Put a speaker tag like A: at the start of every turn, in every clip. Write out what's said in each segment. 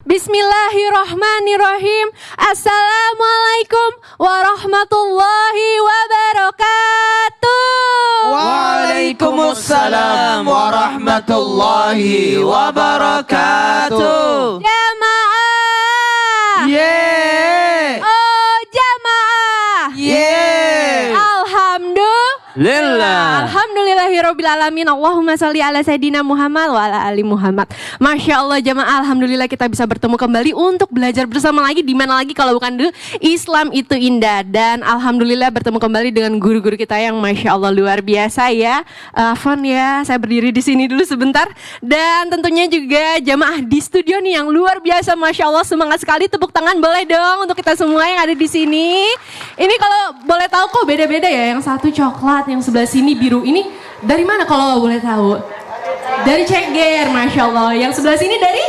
A: Bismillahirrahmanirrahim. Assalamualaikum warahmatullahi wabarakatuh.
B: Waalaikumsalam warahmatullahi wabarakatuh.
A: Jamaah.
B: Yeay.
A: Oh jamaah.
B: Yeay.
A: Alhamdulillahirabbil alamin. Allahumma shalli ala sayidina Muhammad wa ala ali Muhammad. Masya Allah jamaah, alhamdulillah kita bisa bertemu kembali untuk belajar bersama lagi. Di mana lagi kalau bukan di Islam itu indah. Dan alhamdulillah bertemu kembali dengan guru-guru kita yang masya Allah luar biasa ya. Fon ya, saya berdiri di sini dulu sebentar. Dan tentunya juga jamaah di studio nih yang luar biasa, masya Allah semangat sekali. Tepuk tangan boleh dong untuk kita semua yang ada di sini. Ini kalau boleh tahu kok beda-beda ya. Yang satu coklat, yang sebelah sini biru. Ini dari mana kalau boleh tahu? Dari Ceger, masya Allah. Yang sebelah sini dari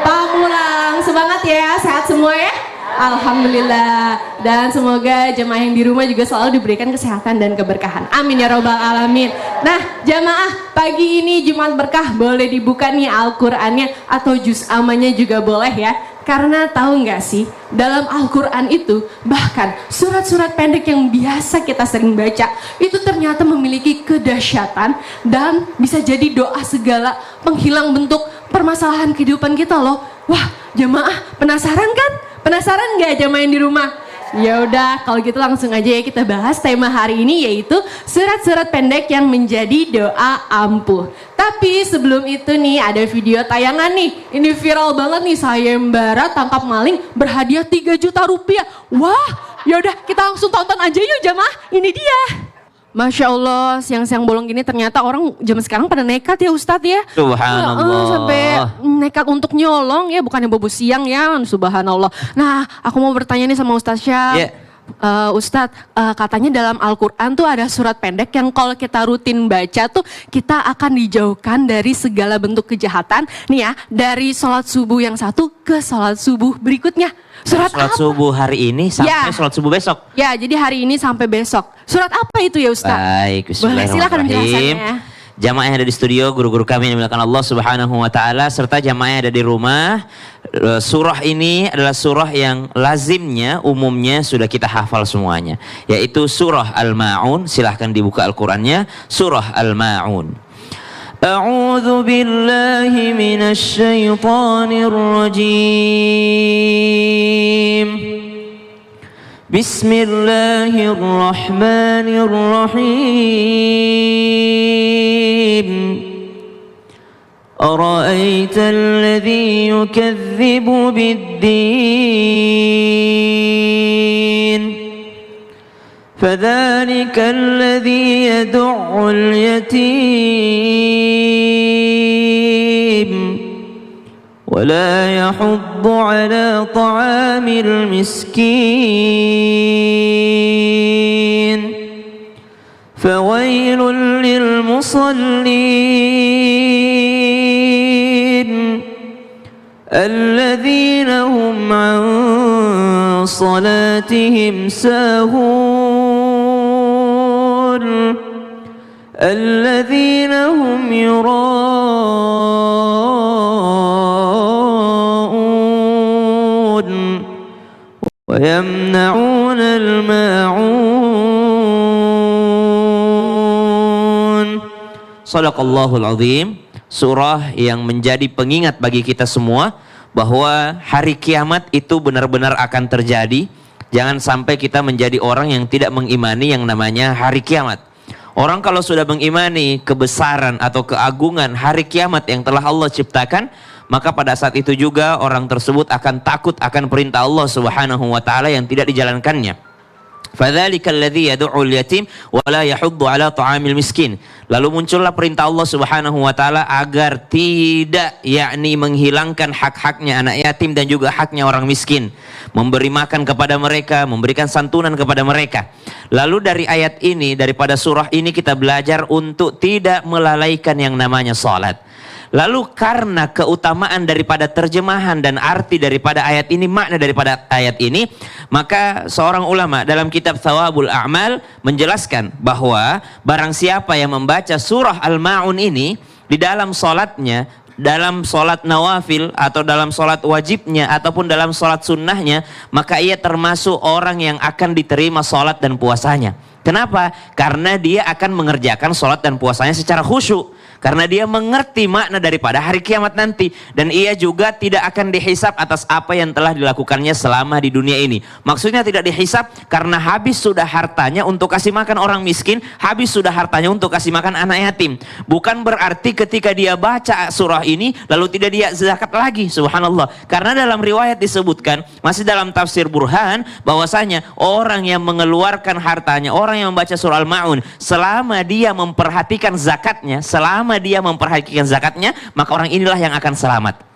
A: Pamulang. Semangat ya, sehat semua ya. Alhamdulillah. Dan semoga jemaah yang di rumah juga selalu diberikan kesehatan dan keberkahan. Amin ya robbal alamin. Nah jamaah, pagi ini Jumat berkah, boleh dibuka nih Al-Qur'annya atau juz amanya juga boleh ya. Karena tahu nggak sih, dalam Al-Quran itu bahkan surat-surat pendek yang biasa kita sering baca itu ternyata memiliki kedahsyatan dan bisa jadi doa segala penghilang bentuk permasalahan kehidupan kita loh. Wah jamaah penasaran kan? Penasaran nggak jamaah yang di rumah? Ya udah, kalau gitu langsung aja ya kita bahas tema hari ini, yaitu surat-surat pendek yang menjadi doa ampuh. Tapi sebelum itu nih ada video tayangan nih. Ini viral banget nih, sayembara tangkap maling berhadiah 3 juta rupiah. Wah, ya udah kita langsung tonton aja yuk jamaah. Ini dia. Masya Allah, siang-siang bolong gini ternyata orang zaman sekarang pada nekat ya Ustadz ya.
B: Subhanallah.
A: Sampai nekat untuk nyolong ya, bukannya bobo siang ya, subhanallah. Nah, aku mau bertanya nih sama Ustadz Syah.
B: Yeah.
A: Ustadz, katanya dalam Al-Quran tuh ada surat pendek yang kalau kita rutin baca tuh kita akan dijauhkan dari segala bentuk kejahatan. Nih ya, dari sholat subuh yang satu ke sholat subuh berikutnya. Surat
B: subuh hari ini sampai sholat subuh besok.
A: Ya, jadi hari ini sampai besok. Surat apa itu ya Ustaz?
B: Baik,
A: boleh silakan penjelasannya.
B: Jamaah yang ada di studio, guru-guru kami yang dimuliakan Allah Subhanahu wa taala, serta jamaah yang ada di rumah, surah ini adalah surah yang lazimnya umumnya sudah kita hafal semuanya, yaitu surah Al-Ma'un. Silahkan dibuka Al-Qur'annya, surah Al-Ma'un. A'udzu billahi minasy syaithanir rajim. Bismillahirrahmanirrahim. Ara'aita alladhi yukadzibu bid-din فذلك الذي يدع اليتيم ولا يحض على طعام المسكين فويل للمصلين الذين هم عن صلاتهم ساهون الذين هم يراءون ويمنعون الماعون. Shadaqallahul azim. Surah yang menjadi pengingat bagi kita semua bahwa hari kiamat itu benar-benar akan terjadi. Jangan sampai kita menjadi orang yang tidak mengimani yang namanya hari kiamat. Orang kalau sudah mengimani kebesaran atau keagungan hari kiamat yang telah Allah ciptakan, maka pada saat itu juga orang tersebut akan takut akan perintah Allah Subhanahu wa taala yang tidak dijalankannya. Fadzalika alladzi yad'ul yatim wa la yahuddu ala ta'amil miskin. Lalu muncullah perintah Allah Subhanahu wa taala agar tidak yakni menghilangkan hak-haknya anak yatim dan juga haknya orang miskin, memberi makan kepada mereka, memberikan santunan kepada mereka. Lalu dari ayat ini, daripada surah ini kita belajar untuk tidak melalaikan yang namanya salat. Lalu karena keutamaan daripada terjemahan dan arti daripada ayat ini, makna daripada ayat ini, maka seorang ulama dalam kitab Thawabul A'mal menjelaskan bahwa barang siapa yang membaca surah Al-Ma'un ini di dalam salatnya, dalam sholat nawafil atau dalam sholat wajibnya ataupun dalam sholat sunnahnya, maka ia termasuk orang yang akan diterima sholat dan puasanya. Kenapa? Karena dia akan mengerjakan sholat dan puasanya secara khusyuk. Karena dia mengerti makna daripada hari kiamat nanti. Dan ia juga tidak akan dihisap atas apa yang telah dilakukannya selama di dunia ini. Maksudnya tidak dihisap karena habis sudah hartanya untuk kasih makan orang miskin, habis sudah hartanya untuk kasih makan anak yatim. Bukan berarti ketika dia baca surah ini lalu tidak dia zakat lagi, subhanallah. Karena dalam riwayat disebutkan, masih dalam tafsir Burhan, bahwasanya orang yang mengeluarkan hartanya, orang yang membaca surah Al-Ma'un, selama dia memperhatikan zakatnya, maka orang inilah yang akan selamat.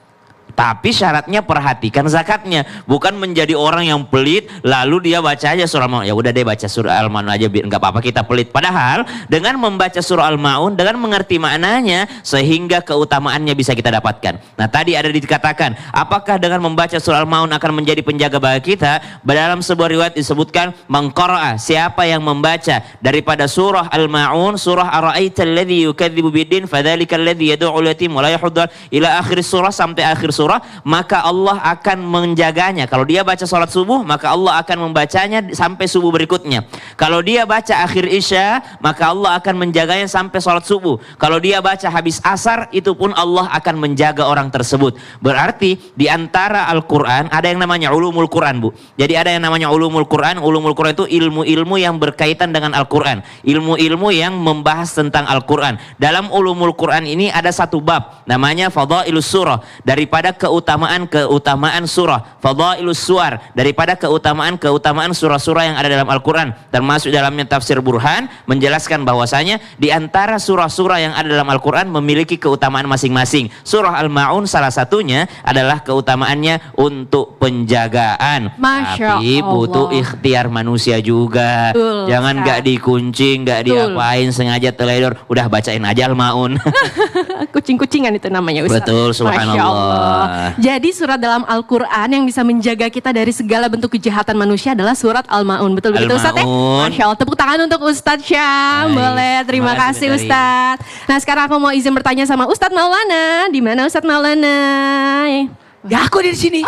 B: Tapi syaratnya perhatikan zakatnya, bukan menjadi orang yang pelit lalu dia baca aja surah Al-Maun. Ya udah deh baca surah Al-Maun aja biar nggak apa-apa kita pelit. Padahal dengan membaca surah Al-Maun, dengan mengerti maknanya, sehingga keutamaannya bisa kita dapatkan. Nah tadi ada dikatakan, apakah dengan membaca surah Al-Maun akan menjadi penjaga bagi kita? Dalam sebuah riwayat disebutkan, mangqara'a, siapa yang membaca daripada surah Al-Maun, surah Ara'aital ladzi yukadzibu biddin fadzalikal ladzi yad'ul yatim wa la yahuddu ila akhir surah, sampai akhir surah, maka Allah akan menjaganya. Kalau dia baca sholat subuh, maka Allah akan membacanya sampai subuh berikutnya. Kalau dia baca akhir isya, maka Allah akan menjaganya sampai sholat subuh. Kalau dia baca habis asar, itu pun Allah akan menjaga orang tersebut. Berarti di antara Al-Quran ada yang namanya ulumul Quran, Bu. Jadi ada yang namanya ulumul Quran. Ulumul Quran itu ilmu-ilmu yang berkaitan dengan Al-Quran, ilmu-ilmu yang membahas tentang Al-Quran. Dalam ulumul Quran ini ada satu bab namanya Fadailus Surah, daripada keutamaan surah. Fadailus Suwar, daripada keutamaan surah-surah yang ada dalam Al-Quran. Termasuk dalamnya tafsir Burhan menjelaskan bahwasanya di antara surah-surah yang ada dalam Al-Quran memiliki keutamaan masing-masing. Surah Al-Ma'un salah satunya adalah keutamaannya untuk penjagaan.
A: Masya
B: Tapi
A: Allah,
B: butuh ikhtiar manusia juga.
A: Betul,
B: Jangan nggak dikunci, nggak diapain, sengaja teledor, udah bacain aja Al-Ma'un.
A: kucing-kucingan itu namanya, Ustaz.
B: Betul, subhanallah.
A: Masya Allah. Jadi surat dalam Al-Quran yang bisa menjaga kita dari segala bentuk kejahatan manusia adalah surat Al-Ma'un. Betul begitu, Ustaz ya?
B: Al-Ma'un.
A: Masya Allah. Tepuk tangan untuk Ustaz Syam.
B: Baik.
A: Boleh, terima
B: Terima kasih,
A: kasih
B: Betari.
A: Ustaz. Nah sekarang aku mau izin bertanya sama Ustaz Maulana. Di mana Ustaz Maulana?
C: Ya aku di sini.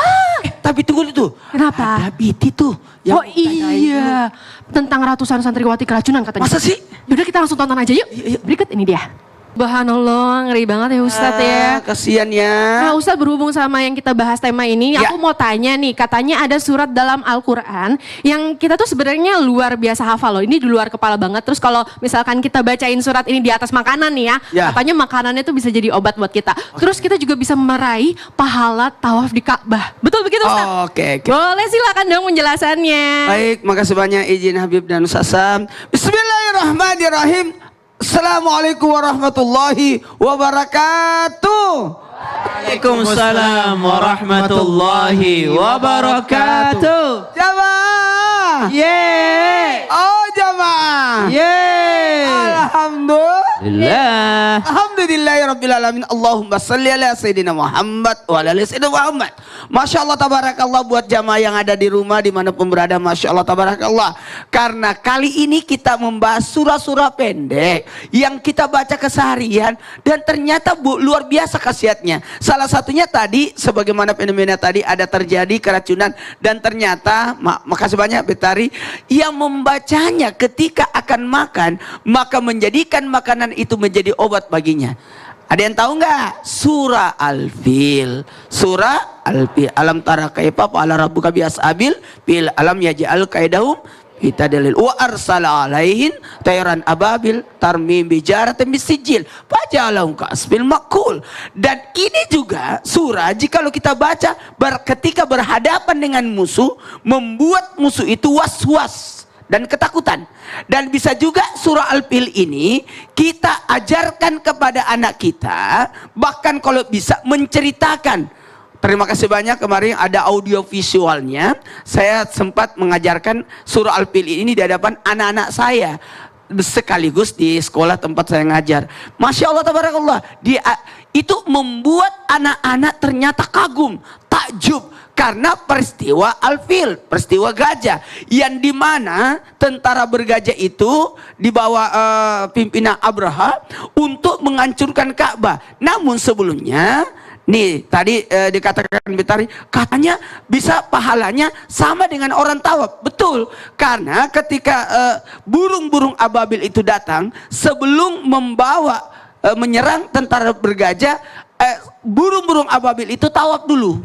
C: Tapi tunggu dulu tuh.
A: Kenapa?
C: Ada Biti tuh. yang
A: Oh iya, tentang ratusan santriwati keracunan katanya.
C: Masa sih?
A: Yaudah kita langsung tonton aja yuk. Berikut ini dia. Subhanallah, ngeri banget ya Ustadz ya.
C: Kasian ya.
A: Nah Ustadz, berhubung sama yang kita bahas tema ini,
C: Ya.
A: aku mau tanya nih, katanya ada surat dalam Al-Quran yang kita tuh sebenarnya luar biasa hafal loh. Ini di luar kepala banget. Terus kalau misalkan kita bacain surat ini di atas makanan nih ya,
C: Ya.
A: katanya makanannya tuh bisa jadi obat buat kita. Terus kita juga bisa meraih pahala tawaf di Ka'bah. Betul begitu Ustadz?
C: Oh, oke.
A: Boleh, silakan dong penjelasannya.
C: Baik, makasih banyak izin Habib dan Ustaz Sam. Bismillahirrahmanirrahim. Assalamualaikum warahmatullahi wabarakatuh.
B: Waalaikumsalam warahmatullahi wabarakatuh.
C: Jamaah.
B: Yeay.
C: Oh jamaah.
B: Yeay.
C: Alhamdulillah. Alhamdulillahirrabbilalamin. Allahumma salli ala Sayyidina Muhammad wa ala ali Sayyidina Muhammad. Masya Allah tabarakallah buat jamaah yang ada di rumah dimanapun berada. Masya Allah tabarakallah. Karena kali ini kita membahas surah-surah pendek yang kita baca keseharian dan ternyata luar biasa khasiatnya. Salah satunya tadi sebagaimana fenomena tadi ada terjadi keracunan dan ternyata makasih banyak Betari yang membacanya ketika akan makan maka menjadikan makanan itu menjadi obat baginya. Ada yang tahu nggak? Surah Al-Fil. Surah Al-Fil. Alam tara kaifa fa'ala rabbuka bi ashabil fil alam yaj'al kaidahum kita dalil wa arsala alaihin tayran ababil tarmim bijaratin bisijil fajalahum ka'asfil makul. Dan ini juga surah jikalau kita baca ketika berhadapan dengan musuh membuat musuh itu was-was dan ketakutan. Dan bisa juga surah Al-Fil ini kita ajarkan kepada anak kita, bahkan kalau bisa menceritakan. Terima kasih banyak kemarin ada audio visualnya. Saya sempat mengajarkan surah Al-Fil ini di hadapan anak-anak saya. sekaligus di sekolah tempat saya ngajar. Masya Allah tabarakallah, itu membuat anak-anak ternyata kagum, takjub karena peristiwa Al-Fil, peristiwa gajah, yang dimana tentara bergajah itu dibawa pimpinan Abraha untuk menghancurkan Ka'bah. Namun sebelumnya nih tadi dikatakan Betari, katanya bisa pahalanya sama dengan orang tawaf. Betul, karena ketika burung-burung ababil itu datang, sebelum membawa menyerang tentara bergajah, burung-burung ababil itu tawaf dulu.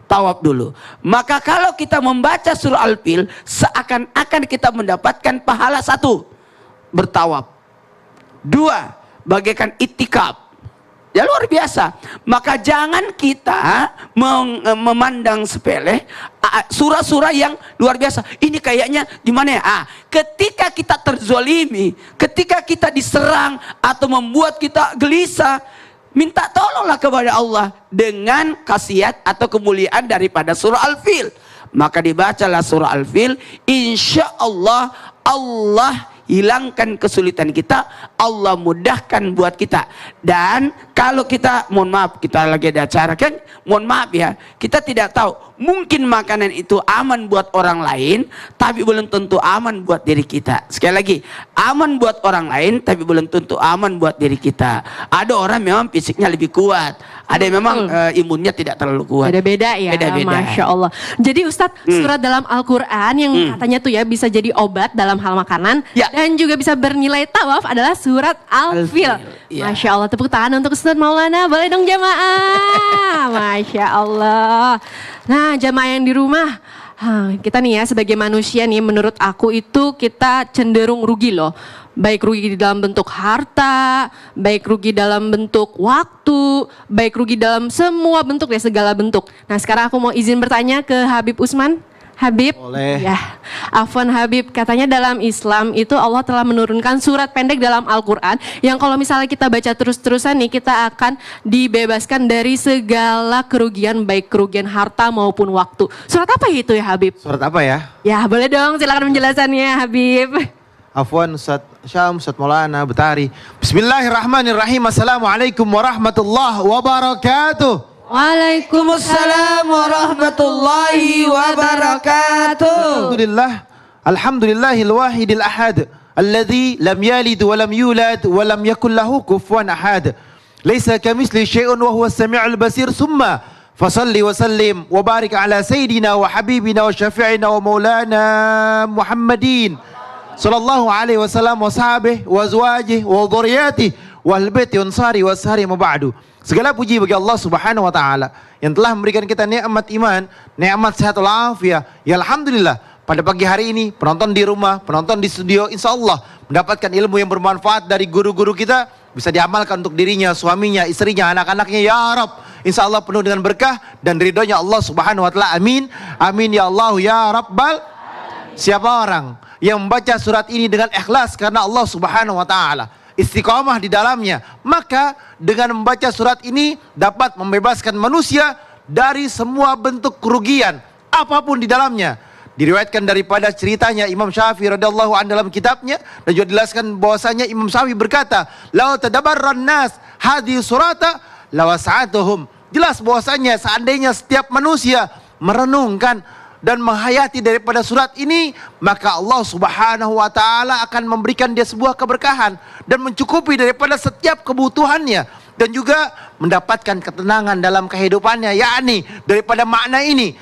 C: Tawaf dulu. Maka kalau kita membaca surah Al-Fil, seakan-akan kita mendapatkan pahala 1, bertawaf. 2, bagaikan itikaf. Ya luar biasa. Maka jangan kita memandang sepele surah-surah yang luar biasa. Ini kayaknya gimana ya? Ketika kita terzolimi, ketika kita diserang atau membuat kita gelisah, minta tolonglah kepada Allah dengan khasiat atau kemuliaan daripada surah Al-Fil. Maka dibacalah surah Al-Fil, insya Allah Allah hilangkan kesulitan kita, Allah mudahkan buat kita. Dan kalau kita, mohon maaf, kita lagi ada acara kan, mohon maaf ya, kita tidak tahu, mungkin makanan itu aman buat orang lain, tapi belum tentu aman buat diri kita. Sekali lagi, aman buat orang lain, tapi belum tentu aman buat diri kita. Ada orang memang fisiknya lebih kuat, ada yang memang imunnya tidak terlalu kuat.
A: Beda-beda ya,
C: beda-beda.
A: Masya Allah. Jadi Ustadz, surat dalam Al-Quran yang katanya tuh ya bisa jadi obat dalam hal makanan,
C: ya,
A: dan juga bisa bernilai tawaf adalah surat Al-Fil.
C: Ya.
A: Masya Allah, tepuk tangan untuk Ustadz Maulana, boleh dong jamaah. Masya Allah. Nah jamaah yang di rumah, kita nih ya sebagai manusia nih, menurut aku itu kita cenderung rugi loh. Baik rugi di dalam bentuk harta, baik rugi dalam bentuk waktu, baik rugi dalam semua bentuk ya, segala bentuk. Nah sekarang aku mau izin bertanya ke Habib Usman. Habib,
D: boleh.
A: Ya, Afwan Habib, katanya dalam Islam itu Allah telah menurunkan surat pendek dalam Al-Quran yang kalau misalnya kita baca terus-terusan nih, kita akan dibebaskan dari segala kerugian, baik kerugian harta maupun waktu. Surat apa itu ya Habib?
D: Surat apa ya?
A: Ya boleh dong, silakan penjelasannya Habib.
D: Afwan Ustaz Syam, Ustaz Maulana, Betari. Bismillahirrahmanirrahim. Assalamualaikum warahmatullahi wabarakatuh.
C: Waalaikumsalam warahmatullahi wabarakatuh.
D: Alhamdulillahil wahidil ahad, alladzi lam yalid wa lam yulad wa lam yakul lahu kufuwan ahad. Laisa kamitsli syai'un wa huwas samiul basir. Summa fasalli wa sallim wa barik ala sayyidina wa habibina wa syafi'ina wa maulana Muhammadin sallallahu alaihi wasallam wa sahbihi wa azwajihi wa dhurriyyatihi wa ahli baiti wa ansari wa ashari ma ba'du. Segala puji bagi Allah Subhanahu wa taala yang telah memberikan kita nikmat iman, nikmat sehat walafiat. Ya alhamdulillah, pada pagi hari ini penonton di rumah, penonton di studio insyaallah mendapatkan ilmu yang bermanfaat dari guru-guru kita, bisa diamalkan untuk dirinya, suaminya, istrinya, anak-anaknya ya Rabb. Insyaallah penuh dengan berkah dan ridhonya Allah Subhanahu wa taala. Amin. Amin ya Allah ya Rabbal. Siapa orang yang membaca surat ini dengan ikhlas karena Allah Subhanahu wa taala, istiqamah di dalamnya, maka dengan membaca surat ini dapat membebaskan manusia dari semua bentuk kerugian apapun di dalamnya. Diriwayatkan daripada ceritanya Imam Syafi'i radhiyallahu anhu dalam kitabnya, dan juga dijelaskan bahwasanya Imam Syafi'i berkata, "Lau tadabbarran nas hadhihi surata lawasa'atuhum." Jelas bahwasanya seandainya setiap manusia merenungkan dan menghayati daripada surat ini, maka Allah Subhanahu wa taala akan memberikan dia sebuah keberkahan dan mencukupi daripada setiap kebutuhannya, dan juga mendapatkan ketenangan dalam kehidupannya. Yakni daripada makna ini,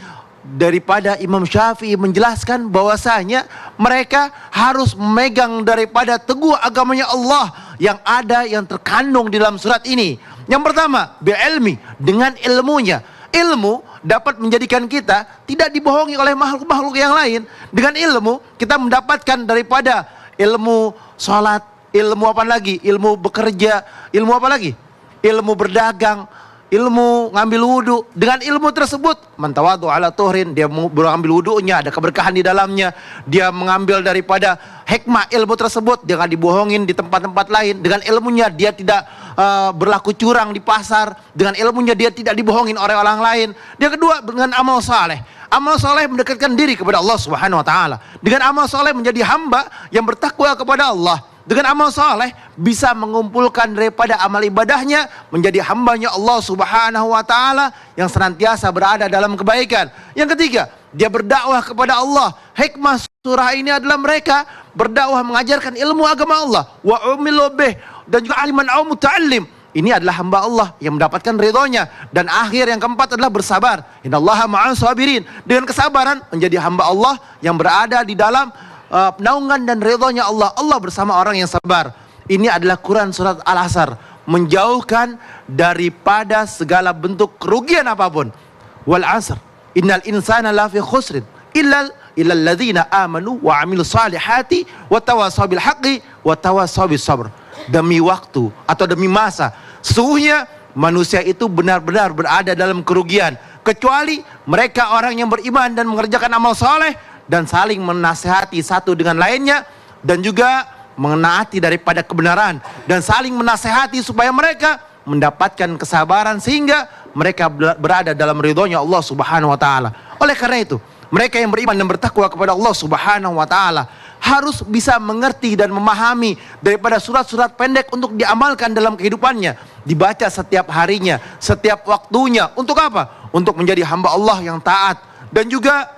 D: daripada Imam Syafi'i menjelaskan bahwasanya mereka harus memegang daripada teguh agamanya Allah yang ada, yang terkandung di dalam surat ini. Yang pertama, bil ilmi, dengan ilmunya. Ilmu dapat menjadikan kita tidak dibohongi oleh makhluk-makhluk yang lain. Dengan ilmu kita mendapatkan daripada ilmu sholat, ilmu apa lagi? Ilmu bekerja, ilmu apa lagi? Ilmu berdagang, ilmu ngambil wudhu. Dengan ilmu tersebut, man tawadhu ala tuhrin, dia mengambil wudhunya, ada keberkahan di dalamnya. Dia mengambil daripada hikmah ilmu tersebut, jangan dibohongin di tempat-tempat lain. Dengan ilmunya dia tidak berlaku curang di pasar. Dengan ilmunya dia tidak dibohongin oleh orang lain. Yang kedua, dengan amal saleh. Amal soleh mendekatkan diri kepada Allah Subhanahu wa taala. Dengan amal soleh menjadi hamba yang bertakwa kepada Allah. Dengan amal soleh bisa mengumpulkan daripada amal ibadahnya menjadi hambanya Allah Subhanahu wa taala yang senantiasa berada dalam kebaikan. Yang ketiga, dia berdakwah kepada Allah. Hikmah surah ini adalah mereka berdakwah mengajarkan ilmu agama Allah. Wa umilu bih, dan juga aliman au muta'allim. Ini adalah hamba Allah yang mendapatkan ridhonya. Dan akhir yang keempat adalah bersabar. Innallaha ma'as sabirin. Dengan kesabaran menjadi hamba Allah yang berada di dalam naungan dan ridhonya Allah. Allah bersama orang yang sabar. Ini adalah Quran surat Al-Asr, menjauhkan daripada segala bentuk kerugian apapun. Wal asr, innal insana lafi khusrin illal ladzina amanu wa amilus salihati wa tawasaw bil haqqi wa tawasaw bis sabr. Demi waktu atau demi masa, sesungguhnya manusia itu benar-benar berada dalam kerugian, kecuali mereka orang yang beriman dan mengerjakan amal soleh dan saling menasihati satu dengan lainnya, dan juga menaati daripada kebenaran, dan saling menasihati supaya mereka mendapatkan kesabaran sehingga mereka berada dalam ridhonya Allah Subhanahu wa taala. Oleh karena itu, mereka yang beriman dan bertakwa kepada Allah Subhanahu wa taala harus bisa mengerti dan memahami daripada surat-surat pendek untuk diamalkan dalam kehidupannya, dibaca setiap harinya, setiap waktunya. Untuk apa? Untuk menjadi hamba Allah yang taat. Dan juga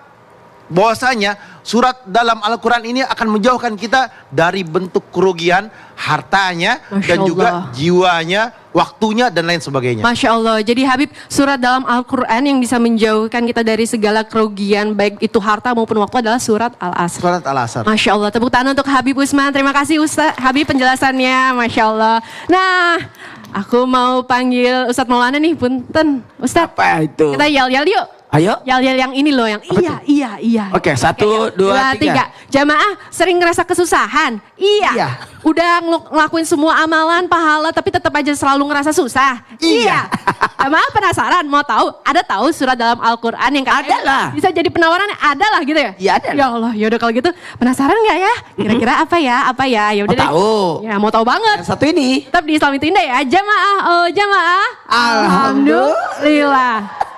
D: bahwasanya surat dalam Al-Quran ini akan menjauhkan kita dari bentuk kerugian hartanya, dan juga jiwanya, waktunya, dan lain sebagainya.
A: Masya Allah. Jadi Habib, surat dalam Al-Quran yang bisa menjauhkan kita dari segala kerugian baik itu harta maupun waktu adalah surat Al-Asr.
D: Surat Al-Asr.
A: Masya Allah. Tepuk tangan untuk Habib Usman. Terima kasih Ustaz Habib penjelasannya. Masya Allah. Nah, aku mau panggil Ustadz Maulana nih, punten. Ustadz,
C: Apa itu?
A: kita yel-yel yuk.
C: Ayo.
A: Yel-yel yang ini loh, yang iya.
C: Oke, 1, 2, 3.
A: Jamaah sering ngerasa kesusahan? Iya. Udah ngelakuin semua amalan, pahala, tapi tetap aja selalu ngerasa susah?
C: Iya.
A: Jamaah penasaran, mau tahu? Ada tahu surat dalam Al-Quran yang
C: Ada lah.
A: bisa jadi penawaran? Ada lah gitu ya?
C: Iya, ada lah.
A: Ya Allah, yaudah kalau gitu penasaran nggak ya? Kira-kira apa ya? Apa ya? Ya udah
C: Mau
A: deh.
C: tahu.
A: Ya mau tahu banget.
C: Yang satu ini.
A: Tetap di Islam itu Indah ya. Jamaah, oh jamaah.
C: Alhamdulillah.
A: Alhamdulillah.